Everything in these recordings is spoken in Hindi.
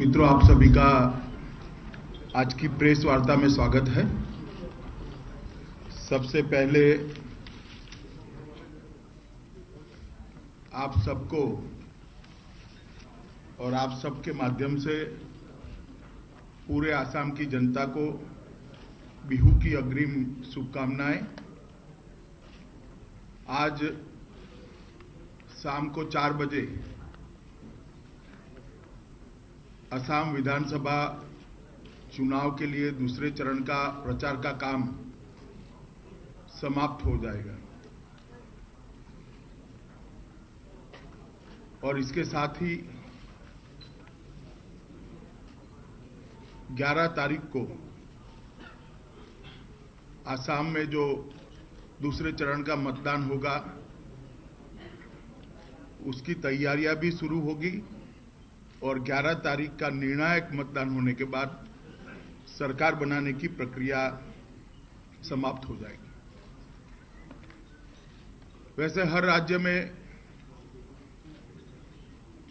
मित्रों, आप सभी का आज की प्रेस वार्ता में स्वागत है। सबसे पहले आप सबको और आप सबके माध्यम से पूरे आसाम की जनता को बिहू की अग्रिम शुभकामनाएं। आज शाम को 4 बजे असम विधानसभा चुनाव के लिए दूसरे चरण का प्रचार का काम समाप्त हो जाएगा और इसके साथ ही 11 तारीख को असम में जो दूसरे चरण का मतदान होगा उसकी तैयारियां भी शुरू होगी और 11 तारीख का निर्णायक मतदान होने के बाद सरकार बनाने की प्रक्रिया समाप्त हो जाएगी। वैसे हर राज्य में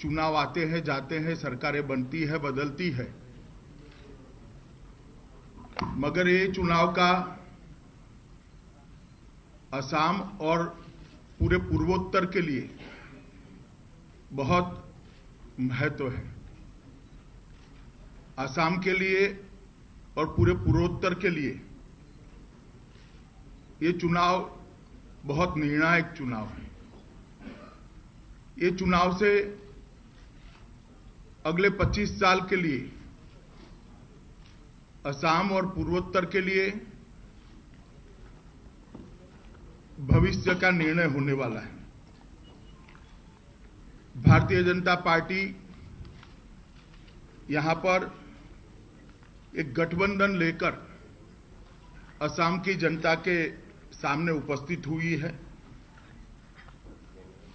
चुनाव आते हैं, जाते हैं, सरकारें बनती है, बदलती है, मगर ये चुनाव का असम और पूरे पूर्वोत्तर के लिए बहुत महत्व है। असम के लिए और पूरे पूर्वोत्तर के लिए ये चुनाव बहुत निर्णायक चुनाव है। ये चुनाव से अगले 25 साल के लिए असम और पूर्वोत्तर के लिए भविष्य का निर्णय होने वाला है। भारतीय जनता पार्टी यहां पर एक गठबंधन लेकर असम की जनता के सामने उपस्थित हुई है।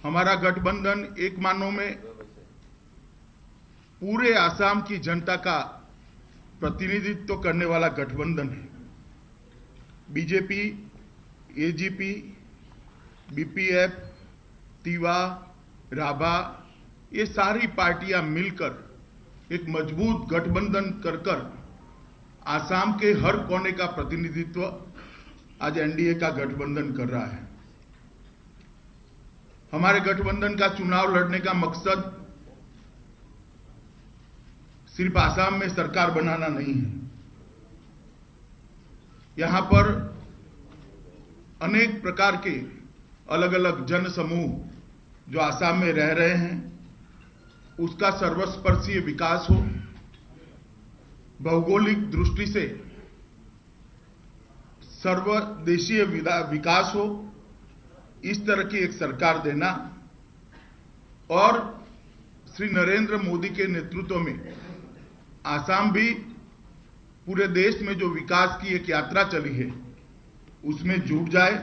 हमारा गठबंधन एक मानों में पूरे असम की जनता का प्रतिनिधित्व करने वाला गठबंधन है। BJP, AGP, BPF, Tiwa, Rabha, ये सारी पार्टियां मिलकर एक मजबूत गठबंधन कर आसाम के हर कोने का प्रतिनिधित्व आज एनडीए का गठबंधन कर रहा है। हमारे गठबंधन का चुनाव लड़ने का मकसद सिर्फ आसाम में सरकार बनाना नहीं है। यहां पर अनेक प्रकार के अलग अलग जन समूह जो आसाम में रह रहे हैं उसका सर्वस्पर्शीय विकास हो, भौगोलिक दृष्टि से सर्वदेशीय विकास हो, इस तरह की एक सरकार देना और श्री नरेंद्र मोदी के नेतृत्व में आसाम भी पूरे देश में जो विकास की एक यात्रा चली है उसमें जुट जाए।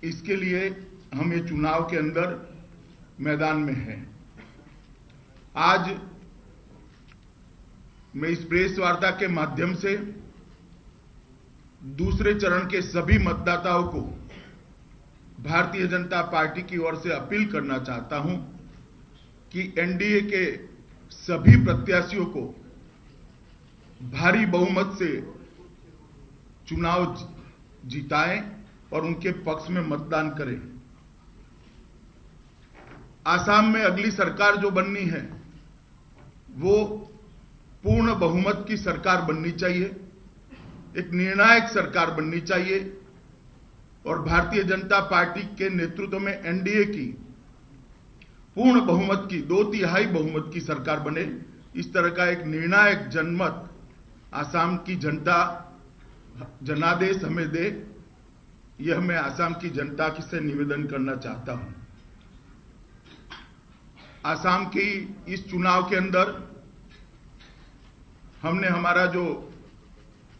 इसके लिए हम ये चुनाव के अंदर मैदान में है। आज मैं इस प्रेस वार्ता के माध्यम से दूसरे चरण के सभी मतदाताओं को भारतीय जनता पार्टी की ओर से अपील करना चाहता हूं कि एनडीए के सभी प्रत्याशियों को भारी बहुमत से चुनाव जिताएं और उनके पक्ष में मतदान करें। आसाम में अगली सरकार जो बननी है वो पूर्ण बहुमत की सरकार बननी चाहिए, एक निर्णायक सरकार बननी चाहिए और भारतीय जनता पार्टी के नेतृत्व में एनडीए की पूर्ण बहुमत की 2/3 बहुमत की सरकार बने। इस तरह का एक निर्णायक जनमत आसाम की जनता जनादेश हमें दे, यह मैं आसाम की जनता से निवेदन करना चाहता हूं। आसाम की इस चुनाव के अंदर हमने हमारा जो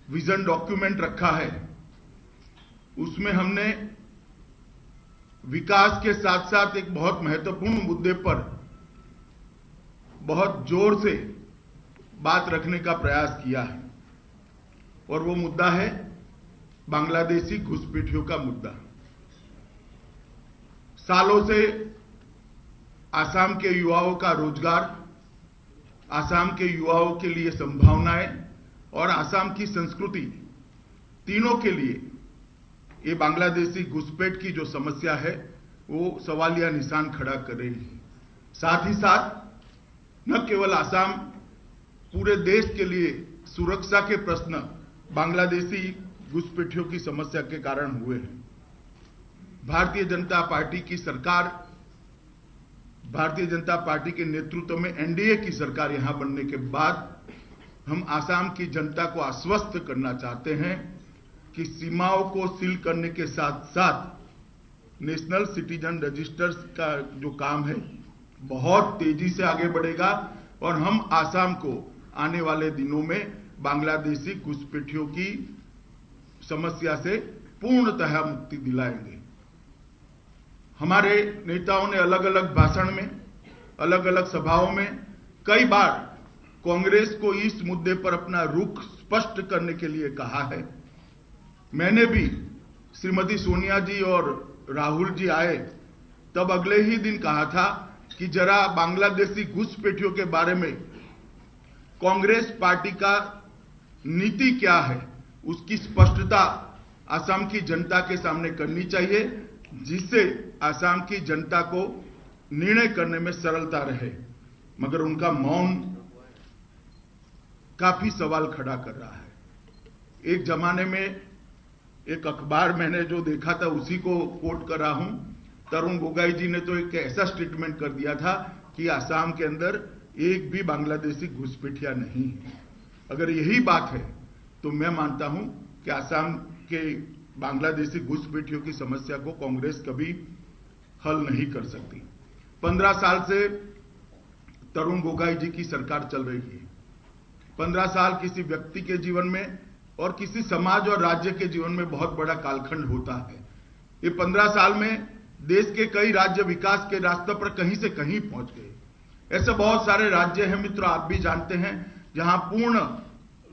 विजन डॉक्यूमेंट रखा है उसमें हमने विकास के साथ साथ एक बहुत महत्वपूर्ण मुद्दे पर बहुत जोर से बात रखने का प्रयास किया है और वो मुद्दा है बांग्लादेशी घुसपैठियों का मुद्दा। सालों से आसाम के युवाओं का रोजगार, आसाम के युवाओं के लिए संभावनाएं और आसाम की संस्कृति, तीनों के लिए ये बांग्लादेशी घुसपैठ की जो समस्या है वो सवालिया निशान खड़ा कर रही है। साथ ही साथ न केवल आसाम, पूरे देश के लिए सुरक्षा के प्रश्न बांग्लादेशी घुसपैठियों की समस्या के कारण हुए हैं। भारतीय जनता पार्टी की सरकार, भारतीय जनता पार्टी के नेतृत्व में एनडीए की सरकार यहां बनने के बाद हम आसाम की जनता को आश्वस्त करना चाहते हैं कि सीमाओं को सील करने के साथ साथ नेशनल सिटीजन रजिस्टर्स का जो काम है बहुत तेजी से आगे बढ़ेगा और हम आसाम को आने वाले दिनों में बांग्लादेशी घुसपैठियों की समस्या से पूर्णतः मुक्ति दिलाएंगे। हमारे नेताओं ने अलग अलग भाषण में, अलग अलग सभाओं में कई बार कांग्रेस को इस मुद्दे पर अपना रुख स्पष्ट करने के लिए कहा है। मैंने भी श्रीमती सोनिया जी और राहुल जी आए तब अगले ही दिन कहा था कि जरा बांग्लादेशी घुसपैठियों के बारे में कांग्रेस पार्टी का नीति क्या है उसकी स्पष्टता आसाम की जनता के सामने करनी चाहिए, जिससे आसाम की जनता को निर्णय करने में सरलता रहे। मगर उनका मौन काफी सवाल खड़ा कर रहा है। एक जमाने में एक अखबार मैंने जो देखा था उसी को कोट कर रहा हूं। तरुण गोगोई जी ने तो एक ऐसा स्टेटमेंट कर दिया था कि आसाम के अंदर एक भी बांग्लादेशी घुसपैठिया नहीं है। अगर यही बात है तो मैं मानता हूं कि आसाम के बांग्लादेशी घुसपैठियों की समस्या को कांग्रेस कभी हल नहीं कर सकती। 15 साल से तरुण गोगोई जी की सरकार चल रही है। 15 साल किसी व्यक्ति के जीवन में और किसी समाज और राज्य के जीवन में बहुत बड़ा कालखंड होता है। ये 15 साल में देश के कई राज्य विकास के रास्ते पर कहीं से कहीं पहुंच गए। ऐसे बहुत सारे राज्य हैं मित्रों, आप भी जानते हैं, जहां पूर्ण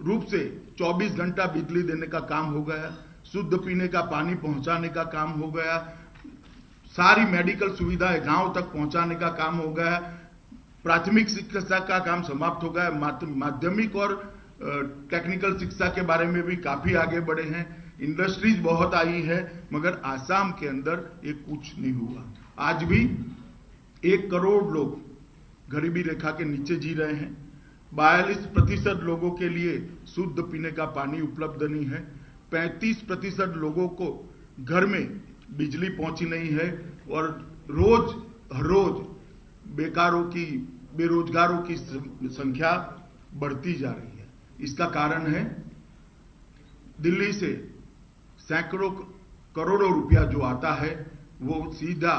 रूप से 24 घंटा बिजली देने का काम हो गया, शुद्ध पीने का पानी पहुंचाने का काम हो गया, सारी मेडिकल सुविधाएं गांव तक पहुंचाने का काम हो गया, प्राथमिक शिक्षा का काम समाप्त हो गया, माध्यमिक और टेक्निकल शिक्षा के बारे में भी काफी आगे बढ़े हैं, इंडस्ट्रीज बहुत आई है, मगर आसाम के अंदर ये कुछ नहीं हुआ। आज भी 1 करोड़ लोग गरीबी रेखा के नीचे जी रहे हैं। 42% लोगों के लिए शुद्ध पीने का पानी उपलब्ध नहीं है। 35% लोगों को घर में बिजली पहुंची नहीं है और हर रोज बेरोजगारों की संख्या बढ़ती जा रही है। इसका कारण है दिल्ली से सैकड़ों करोड़ों रुपया जो आता है वो सीधा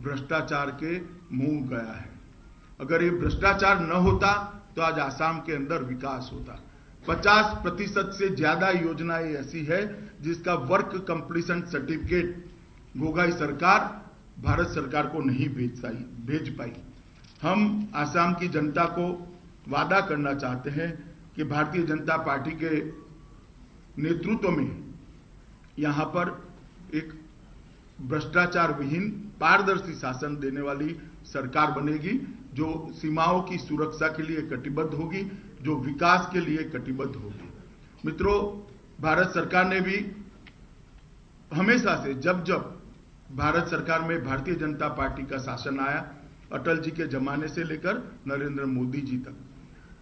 भ्रष्टाचार के मुंह गया है। अगर ये भ्रष्टाचार न होता तो आज आसाम के अंदर विकास होता। 50% से ज्यादा योजनाएं ऐसी है जिसका वर्क कंप्लीशन सर्टिफिकेट गोगोई सरकार भारत सरकार को नहीं भेज पाई। हम आसाम की जनता को वादा करना चाहते हैं कि भारतीय जनता पार्टी के नेतृत्व में यहां पर एक भ्रष्टाचार विहीन पारदर्शी शासन देने वाली सरकार बनेगी, जो सीमाओं की सुरक्षा के लिए कटिबद्ध होगी, जो विकास के लिए कटिबद्ध होगी। मित्रों, भारत सरकार ने भी हमेशा से जब भारत सरकार में भारतीय जनता पार्टी का शासन आया, अटल जी के जमाने से लेकर नरेंद्र मोदी जी तक,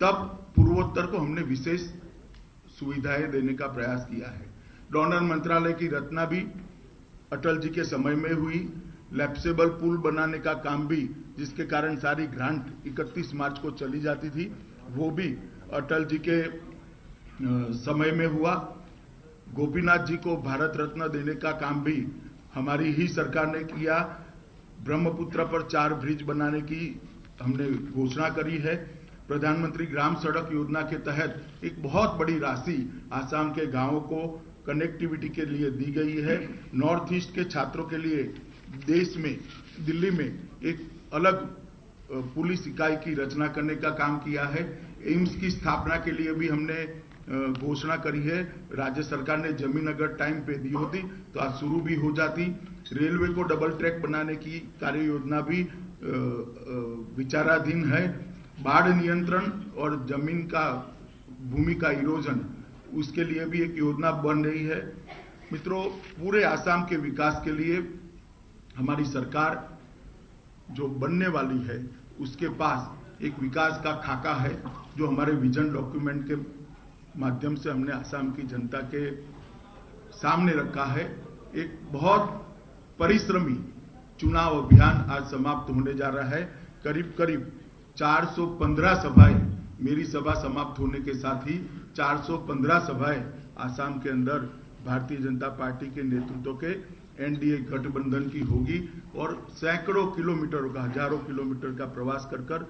तब पूर्वोत्तर को हमने विशेष सुविधाएं देने का प्रयास किया है। डोनर मंत्रालय की रचना भी अटल जी के समय में हुई। लैप्सेबल पुल बनाने का काम भी, जिसके कारण सारी ग्रांट 31 मार्च को चली जाती थी, वो भी अटल जी के समय में हुआ। गोपीनाथ जी को भारत रत्न देने का काम भी हमारी ही सरकार ने किया। ब्रह्मपुत्र पर 4 ब्रिज बनाने की हमने घोषणा करी है। प्रधानमंत्री ग्राम सड़क योजना के तहत एक बहुत बड़ी राशि आसाम के गांवों को कनेक्टिविटी के लिए दी गई है। नॉर्थ ईस्ट के छात्रों के लिए देश में, दिल्ली में एक अलग पुलिस इकाई की रचना करने का काम किया है। एम्स की स्थापना के लिए भी हमने घोषणा करी है। राज्य सरकार ने जमीन अगर टाइम पे दी होती तो आज शुरू भी हो जाती। रेलवे को डबल ट्रैक बनाने की कार्य योजना भी विचाराधीन है। बाढ़ नियंत्रण और जमीन का भूमि का इरोजन, उसके लिए भी एक योजना बन रही है। मित्रों, पूरे आसाम के विकास के लिए हमारी सरकार जो बनने वाली है उसके पास एक विकास का खाका है, जो हमारे विजन डॉक्यूमेंट के माध्यम से हमने आसाम की जनता के सामने रखा है। एक बहुत परिश्रमी चुनाव अभियान आज समाप्त होने जा रहा है। करीब करीब 415 सभाएं, मेरी सभा समाप्त होने के साथ ही 415 सभाएं आसाम के अंदर भारतीय जनता पार्टी के नेतृत्व के एनडीए गठबंधन की होगी और सैकड़ों किलोमीटर का, हजारों किलोमीटर का प्रवास कर कर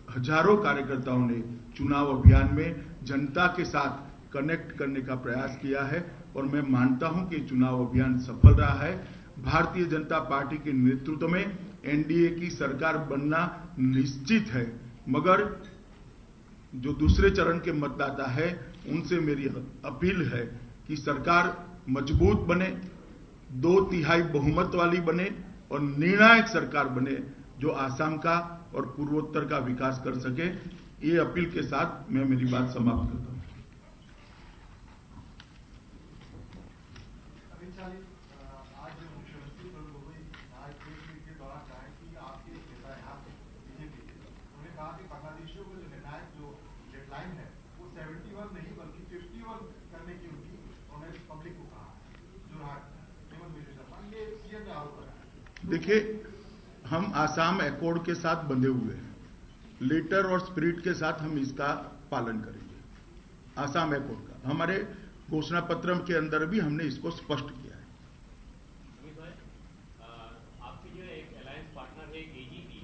हजारों कार्यकर्ताओं ने चुनाव अभियान में जनता के साथ कनेक्ट करने का प्रयास किया है और मैं मानता हूं कि चुनाव अभियान सफल रहा है। भारतीय जनता पार्टी के नेतृत्व में एनडीए की सरकार बनना निश्चित है, मगर जो दूसरे चरण के मतदाता है उनसे मेरी अपील है कि सरकार मजबूत बने, 2/3 बहुमत वाली बने और निर्णायक सरकार बने जो आसाम का और पूर्वोत्तर का विकास कर सके। ये अपील के साथ मैं मेरी बात समाप्त करता हूं। आज मुख्यमंत्री आज के दौरान कहा कि आपके नेता यहाँ बीजेपी के उन्होंने कहा कि बांग्लादेशियों को जो निर्णायक जो डेडलाइन है वो 71 नहीं बल्कि 51 करने की उन्होंने पब्लिक को कहा। देखिए, हम आसाम अकॉर्ड के साथ बंधे हुए हैं, लेटर और स्पिरिट के साथ हम इसका पालन करेंगे। आसाम अकॉर्ड का हमारे घोषणा पत्र के अंदर भी हमने इसको स्पष्ट किया है। आपकी जो एक अलायंस पार्टनर है एजीपी,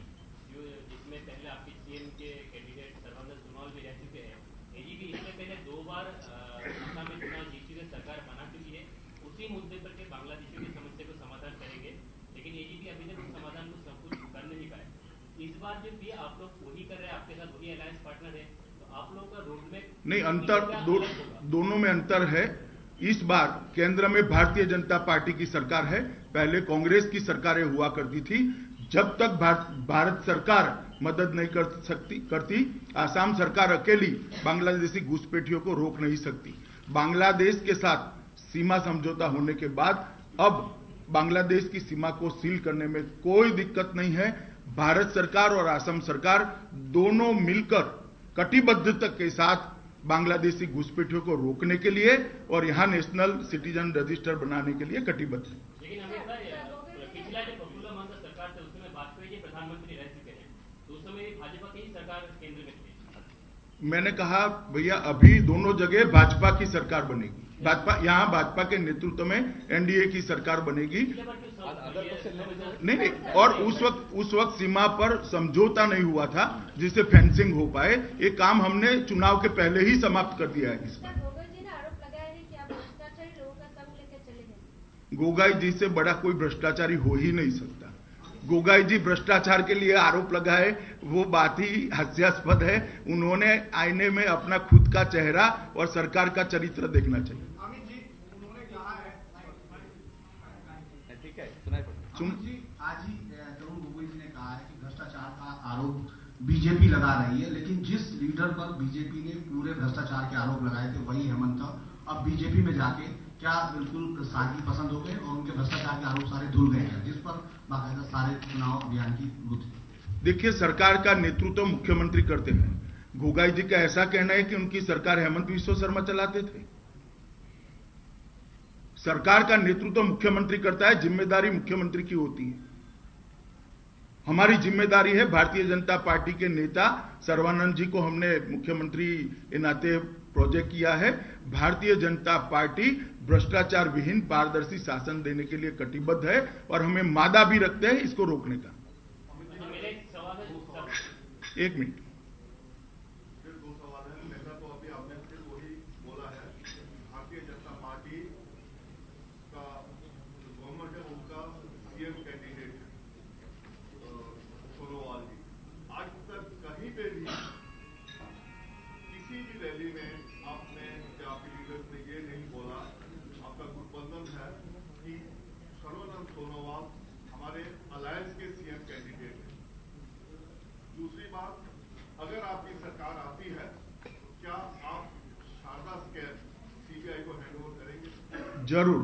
जो जिसमें पहले आपके सीएम के कैंडिडेट सर्बानंद सोनोवाल भी रह चुके हैं। एजीपी इससे पहले 2 बार आसाम में चुनाव जीत चुके सरकार बना चुकी है। उसी मुद्दे पर के बांग्लादेशियों की समस्या को समाधान करेंगे, लेकिन एजीपी अभी तक उस समाधान को सब कुछ कर नहीं पाए। इस बार जब भी आप लोग वही कर रहे हैं, आपके साथ वही अलायंस पार्टनर है, तो आप लोगों का रोड मैप नहीं, अंतर दोनों में अंतर है। इस बार केंद्र में भारतीय जनता पार्टी की सरकार है, पहले कांग्रेस की सरकारें हुआ करती थी। जब तक भारत सरकार मदद नहीं करती, आसाम सरकार अकेली बांग्लादेशी घुसपैठियों को रोक नहीं सकती। बांग्लादेश के साथ सीमा समझौता होने के बाद अब बांग्लादेश की सीमा को सील करने में कोई दिक्कत नहीं है। भारत सरकार और असम सरकार दोनों मिलकर कटिबद्धता के साथ बांग्लादेशी घुसपैठियों को रोकने के लिए और यहां नेशनल सिटीजन रजिस्टर बनाने के लिए कटिबद्ध है। लेकिन पिछला जो प्रफुल्ल महंत सरकार थी उसमें वाजपेयी जी प्रधानमंत्री रह चुके हैं, तो उस समय भाजपा की सरकार केंद्र में थी। मैंने कहा भैया, अभी दोनों जगह भाजपा की सरकार बनेगी। यहां भाजपा के नेतृत्व में एनडीए की सरकार बनेगी। नहीं, और उस वक्त सीमा पर समझौता नहीं हुआ था जिससे फेंसिंग हो पाए। ये काम हमने चुनाव के पहले ही समाप्त कर दिया है। गोगाई जी से बड़ा कोई भ्रष्टाचारी हो ही नहीं सकता। गोगाई जी भ्रष्टाचार के लिए आरोप लगाए, वो बात ही हास्यास्पद है। उन्होंने आईने में अपना खुद का चेहरा और सरकार का चरित्र देखना चाहिए। आज ही तरुण गोगोई जी ने कहा है कि भ्रष्टाचार का आरोप बीजेपी लगा रही है, लेकिन जिस लीडर पर बीजेपी ने पूरे भ्रष्टाचार के आरोप लगाए थे वही हेमंत था। अब बीजेपी में जाके क्या बिल्कुल साथी पसंद हो गए और उनके भ्रष्टाचार के आरोप सारे धुल गए हैं, जिस पर बाकायदा सारे चुनाव अभियान की बुद्धि। देखिए, सरकार का नेतृत्व मुख्यमंत्री करते हैं। गोगाई जी का ऐसा कहना है कि उनकी सरकार हेमंत बिस्वा शर्मा चलाते थे। सरकार का नेतृत्व मुख्यमंत्री करता है, जिम्मेदारी मुख्यमंत्री की होती है। हमारी जिम्मेदारी है, भारतीय जनता पार्टी के नेता सर्बानंद जी को हमने मुख्यमंत्री के नाते प्रोजेक्ट किया है। भारतीय जनता पार्टी भ्रष्टाचार विहीन पारदर्शी शासन देने के लिए कटिबद्ध है और हमें मादा भी रखते हैं इसको रोकने का। एक मिनट, किसी भी रैली में आपने या आपके लीडर्स ने ये नहीं बोला, आपका गठबंधन है कि सर्बानंद सोनोवाल हमारे अलायंस के सीएम कैंडिडेट है। दूसरी बात, अगर आपकी सरकार आती है तो क्या आप शारदा स्कैम सीबीआई को हैंडओवर करेंगे? जरूर।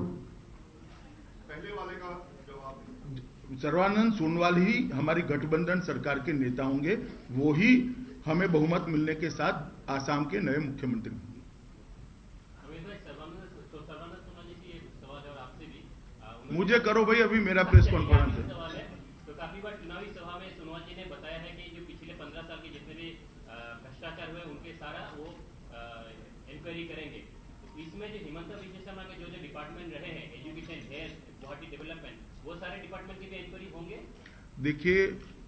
पहले वाले का जवाब दीजिए। सर्बानंद सोनोवाल ही हमारी गठबंधन सरकार के नेता होंगे, वो ही हमें बहुमत मिलने के साथ आसाम के नए मुख्यमंत्री होंगे। मुझे करो भाई, अभी मेरा प्रेस कॉन्फ्रेंस है। तो काफी बार चुनावी सभा में सोनोवाल जी ने बताया है कि जो पिछले 15 साल के जितने भी भ्रष्टाचार हुए उनके सारा वो इंक्वायरी करेंगे। तो इसमें जो हिमंता बिस्वा शर्मा के जो डिपार्टमेंट रहे हैं, एजुकेशन, हेल्थ, गुवाहाटी डेवलपमेंट, वो सारे डिपार्टमेंट की भी इंक्वायरी होंगे। देखिए,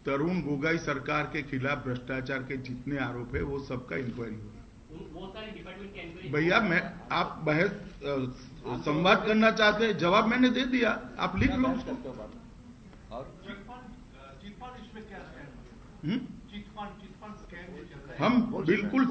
तरुण गोगोई सरकार के खिलाफ भ्रष्टाचार के जितने आरोप है वो सबका इंक्वायरी होगी। वो सारे डिपार्टमेंट की इंक्वायरी। भैया, मैं आप बहस संवाद करना चाहते हैं, जवाब मैंने दे दिया, आप लिख लो उसको। हम बिल्कुल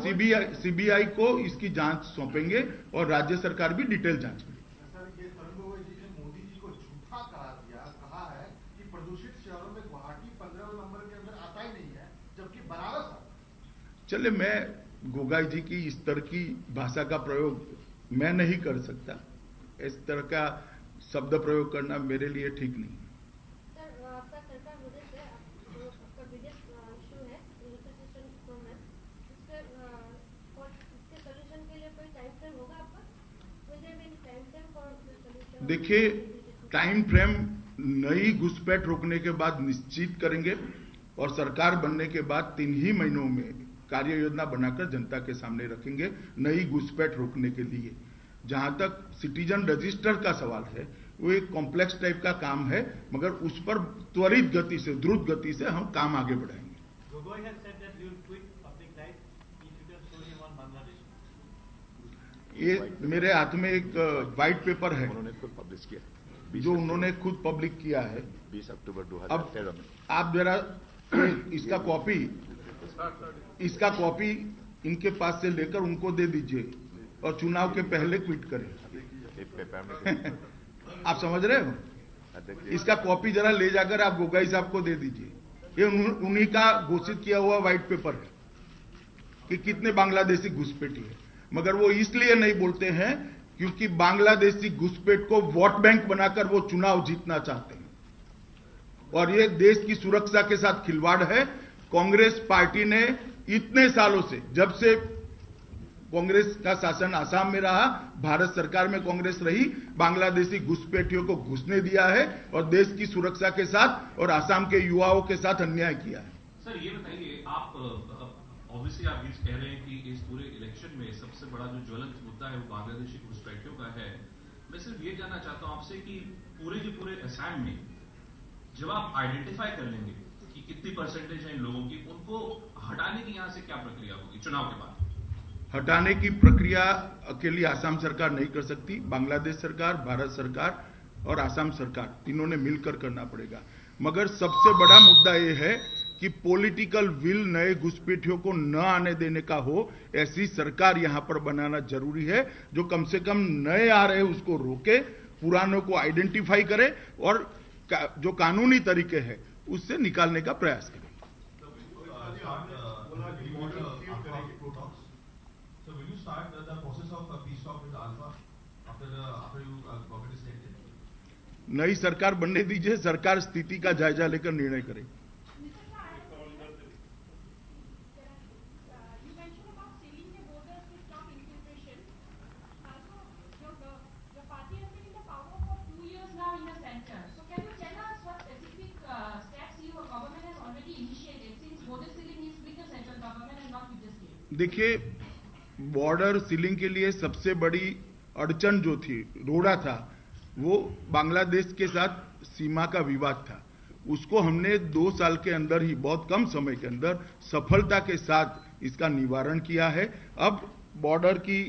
सीबीआई को इसकी जांच सौंपेंगे और राज्य सरकार भी डिटेल जांच करेगी। सर, ये तरुण गोगोई जी ने मोदी जी को झूठा करार दिया, कहा है कि प्रदूषित शहरों में गुवाहाटी 15 नंबर के अंदर आता ही नहीं है, जबकि बनारस आता। चले, मैं गोगोई जी की इस तरह की भाषा का प्रयोग मैं नहीं कर सकता। इस तरह का शब्द प्रयोग करना मेरे लिए ठीक नहीं। सर, आपका सरकार मुझे से आपका बिगेस्ट इशू है इलेक्ट्रिसिटी प्रोग्राम, इसके सॉल्यूशन के लिए कोई टाइम फ्रेम होगा आपका? मुझे भी टाइम फ्रेम फॉर सॉल्यूशन। देखिए, टाइम फ्रेम नई घुसपैठ रोकने के बाद निश्चित करेंगे और सरकार बनने के बाद 3 ही महीनों में कार्य योजना बनाकर जनता के सामने रखेंगे नई घुसपैठ रोकने के लिए। जहां तक सिटीजन रजिस्टर का सवाल है, वो एक कॉम्प्लेक्स टाइप का काम है, मगर उस पर त्वरित गति से, द्रुत गति से हम काम आगे बढ़ाएंगे। Gogoi has said that you will quit public life if you can show him on Bangladesh. ये मेरे हाथ में एक व्हाइट पेपर है उन्होंने खुद पब्लिश किया, जो उन्होंने खुद पब्लिक किया है। 20 अक्टूबर अब 2013 में। आप जरा इसका कॉपी इनके पास से लेकर उनको दे दीजिए और चुनाव के पहले क्विट करें। आप समझ रहे हो? इसका कॉपी जरा ले जाकर आप गोगोई साहब को दे दीजिए। ये उन्हीं का घोषित किया हुआ व्हाइट पेपर है कि कितने बांग्लादेशी घुसपैठी है, मगर वो इसलिए नहीं बोलते हैं क्योंकि बांग्लादेशी घुसपैठ को वोट बैंक बनाकर वो चुनाव जीतना चाहते हैं और ये देश की सुरक्षा के साथ खिलवाड़ है। कांग्रेस पार्टी ने इतने सालों से, जब से कांग्रेस का शासन आसाम में रहा, भारत सरकार में कांग्रेस रही, बांग्लादेशी घुसपैठियों को घुसने दिया है और देश की सुरक्षा के साथ और आसाम के युवाओं के साथ अन्याय किया है। सर, ये बताइए, आप ऑब्वियसली आप ये कह रहे हैं कि इस पूरे इलेक्शन में सबसे बड़ा जो ज्वलंत मुद्दा है वो बांग्लादेशी घुसपैठियों का है। मैं सिर्फ ये जानना चाहता हूं आपसे कि पूरे के पूरे असम में जब आप आइडेंटिफाई कर लेंगे कि कितनी परसेंटेज है इन लोगों की, उनको हटाने की यहां से क्या प्रक्रिया होगी चुनाव के बाद? हटाने की प्रक्रिया अकेली आसाम सरकार नहीं कर सकती, बांग्लादेश सरकार, भारत सरकार और आसाम सरकार तीनों ने मिलकर करना पड़ेगा। मगर सबसे बड़ा मुद्दा यह है कि पॉलिटिकल विल नए घुसपैठियों को न आने देने का हो, ऐसी सरकार यहां पर बनाना जरूरी है जो कम से कम नए आ रहे उसको रोके, पुरानों को आइडेंटिफाई करे और जो कानूनी तरीके हैं उससे निकालने का प्रयास करें। नई सरकार बनने दीजिए, सरकार स्थिति का जायजा लेकर निर्णय करे। देखिए, बॉर्डर सीलिंग के लिए सबसे बड़ी अड़चन जो थी, रोड़ा था, वो बांग्लादेश के साथ सीमा का विवाद था। उसको हमने 2 साल के अंदर ही, बहुत कम समय के अंदर सफलता के साथ इसका निवारण किया है। अब बॉर्डर की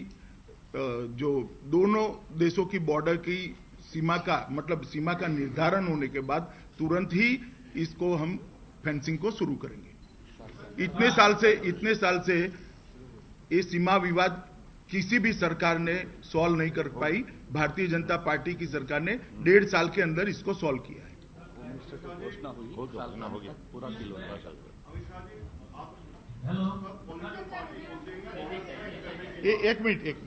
जो दोनों देशों की बॉर्डर की सीमा का मतलब सीमा का निर्धारण होने के बाद तुरंत ही इसको हम फेंसिंग को शुरू करेंगे। इतने साल से ये सीमा विवाद किसी भी सरकार ने सॉल्व नहीं कर पाई। भारतीय जनता पार्टी की सरकार ने 1.5 साल के अंदर इसको सॉल्व किया है। घोषणा होगी पूरा किलोमीटर। अमित शाह जी, आप हेलो पॉलिटिकल पार्टी बोलते हैं एक मिनट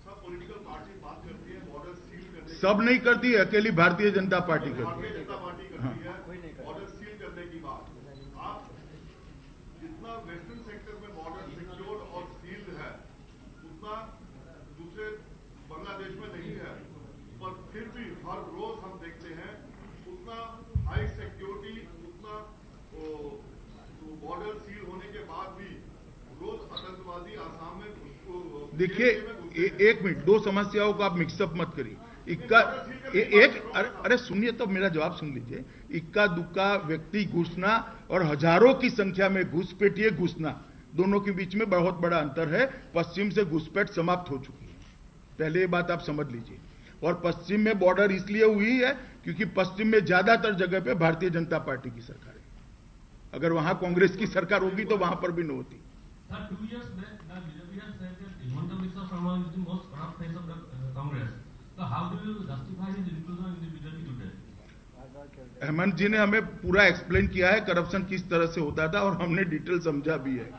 सब पॉलिटिकल पार्टी बात करती है बॉर्डर सील करने की। सब नहीं करती है, अकेली भारतीय जनता पार्टी करती भारतीय है। जनता पार्टी करती है बॉर्डर सील करने की बात। आप जितना वेस्टर्न सेक्टर में बॉर्डर सिक्योर और सील्ड है उतना दूसरे बांग्लादेश में नहीं है, पर फिर भी हर रोज हम देखते हैं उतना हाई सिक्योरिटी, उतना बॉर्डर सील होने के बाद भी रोज आतंकवादी आसाम में देखिए एक मिनट, दो समस्याओं को आप मिक्सअप मत करिए। अरे सुनिए तो मेरा जवाब सुन लीजिए। इक्का दुक्का व्यक्ति घुसना और हजारों की संख्या में घुसपैठिए घुसना, दोनों के बीच में बहुत बड़ा अंतर है। पश्चिम से घुसपैठ समाप्त हो चुकी है, पहले ये बात आप समझ लीजिए। और पश्चिम में बॉर्डर इसलिए हुई है क्योंकि पश्चिम में ज्यादातर जगह पे भारतीय जनता पार्टी की सरकार है। अगर वहां कांग्रेस की सरकार होगी तो वहां पर भी न होती। Sir, 2 years back, the BJP has said that Himanta Biswa Sarma is the most corrupt face of the Congress. So how do you justify his inclusion in the BJP today? Hemant जी ने हमें पूरा एक्सप्लेन किया है करप्शन किस तरह से होता था, और हमने डिटेल समझा भी है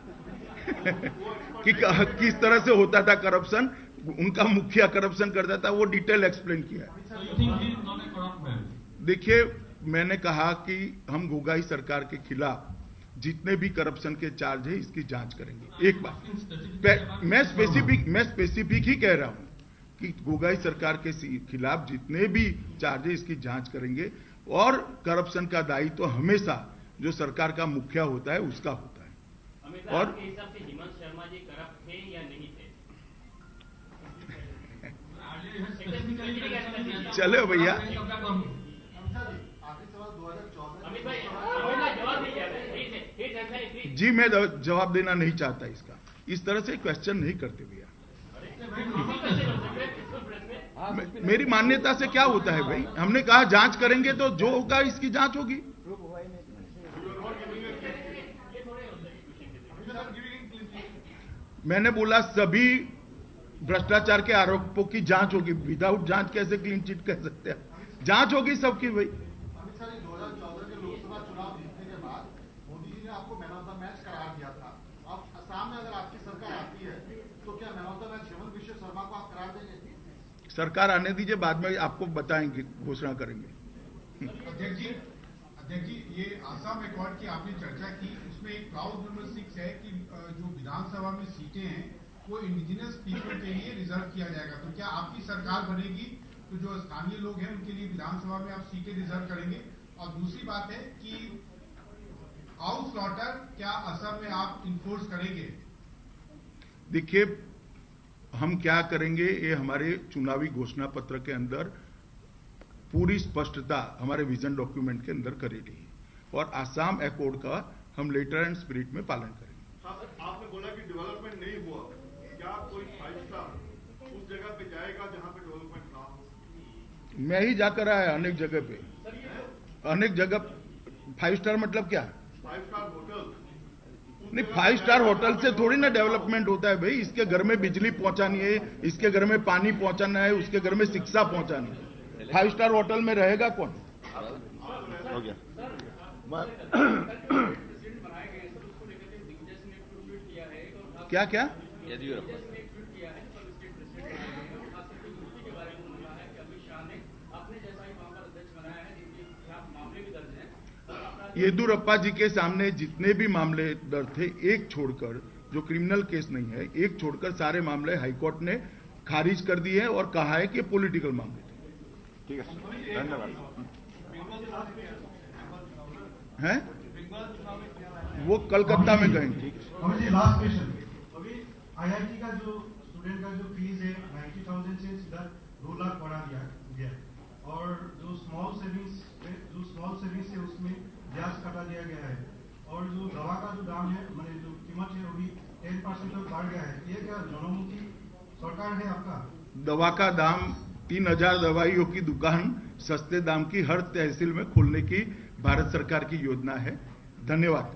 कि किस तरह से होता था करप्शन। उनका मुखिया करप्शन करता था, वो डिटेल एक्सप्लेन किया है। So you think he is not a corrupt man? देखिए, मैंने कहा कि हम गोगाई सरकार के खिलाफ जितने भी करप्शन के चार्ज है इसकी जांच करेंगे। एक बात मैं स्पेसिफिक ही कह रहा हूं कि गोगाई सरकार के खिलाफ जितने भी चार्ज है इसकी जांच करेंगे, और करप्शन का दायित्व तो हमेशा जो सरकार का मुखिया होता है उसका होता है। और आपके हिसाब से हेमंत शर्मा जी करप्ट थे या नहीं थे? चलो भैया, आखिरी सवाल 2014 अमित भाई जवाब दीजिए। जी मैं जवाब देना नहीं चाहता इसका, इस तरह से क्वेश्चन नहीं करते भैया। मेरी मान्यता से क्या होता है भाई, हमने कहा जांच करेंगे तो जो होगा इसकी जांच होगी। मैंने बोला सभी भ्रष्टाचार के आरोपों की जांच होगी। विदाउट जांच कैसे क्लीन चिट कह सकते हैं? जांच होगी सबकी भाई। अमित शाह जी 2014 के लोकसभा चुनाव जीतने के बाद मोदी जी ने आपको मैन ऑफ द मैच करार दिया था। अब असम में अगर आपकी सरकार आती है तो क्या man of the match Hemant Biswa Sharma को आप करार देंगे? सरकार आने दीजिए, बाद में आपको बताएंगे, घोषणा करेंगे। अध्यक्ष जी ये आसाम अकॉर्ड की आपने चर्चा की, उसमें एक क्लाउज नंबर 6 है कि जो विधानसभा में सीटें हैं वो इंडिजिनस पीपल के लिए रिजर्व किया जाएगा। तो क्या आपकी सरकार बनेगी तो जो स्थानीय लोग हैं उनके लिए विधानसभा में आप सीटें रिजर्व करेंगे? और दूसरी बात है कि हाउस लॉटर क्या असम में आप इन्फोर्स करेंगे? देखिए, हम क्या करेंगे ये हमारे चुनावी घोषणा पत्र के अंदर पूरी स्पष्टता हमारे विजन डॉक्यूमेंट के अंदर करेगी, और आसाम अकॉर्ड का हम लेटर एंड स्पिरिट में पालन करेंगे। आपने बोला कि डेवलपमेंट नहीं हुआ, क्या कोई 5 स्टार उस जगह पे जाएगा जहां पे डेवलपमेंट ना हो? मैं ही जाकर आया अनेक जगह पे, अनेक जगह। 5 स्टार मतलब क्या? 5 स्टार होटल। नहीं, 5 स्टार होटल से थोड़ी ना डेवलपमेंट होता है भाई। इसके घर में बिजली पहुंचानी है, इसके घर में पानी पहुंचाना है, उसके घर में शिक्षा पहुंचानी है। 5 स्टार होटल में रहेगा कौन? हो गया। क्या क्या? येदियुरप्पा येदियुरप्पा जी के सामने जितने भी मामले दर्ज थे, एक छोड़कर, जो क्रिमिनल केस नहीं है, एक छोड़कर सारे मामले हाईकोर्ट ने खारिज कर दिए हैं और कहा है कि पॉलिटिकल मामले थे। ठीक है, धन्यवाद। हैं? वो कलकत्ता में कहेंगे। Amit ji last question. अभी आईआईटी का जो स्टूडेंट का जो फीस है 90,000 से सीधा 2 लाख बढ़ा दिया गया, और जो स्मॉल सेविंग्स है उसमें ब्याज काटा दिया गया है, और जो दवा का जो दाम है, मतलब जो कीमत है वो भी 10% तक बढ़ गया है। ये क्या जनमुखी सरकार है आपका? दवा का दाम 3000 दवाइयों की दुकान सस्ते दाम की हर तहसील में खोलने की भारत सरकार की योजना है। धन्यवाद।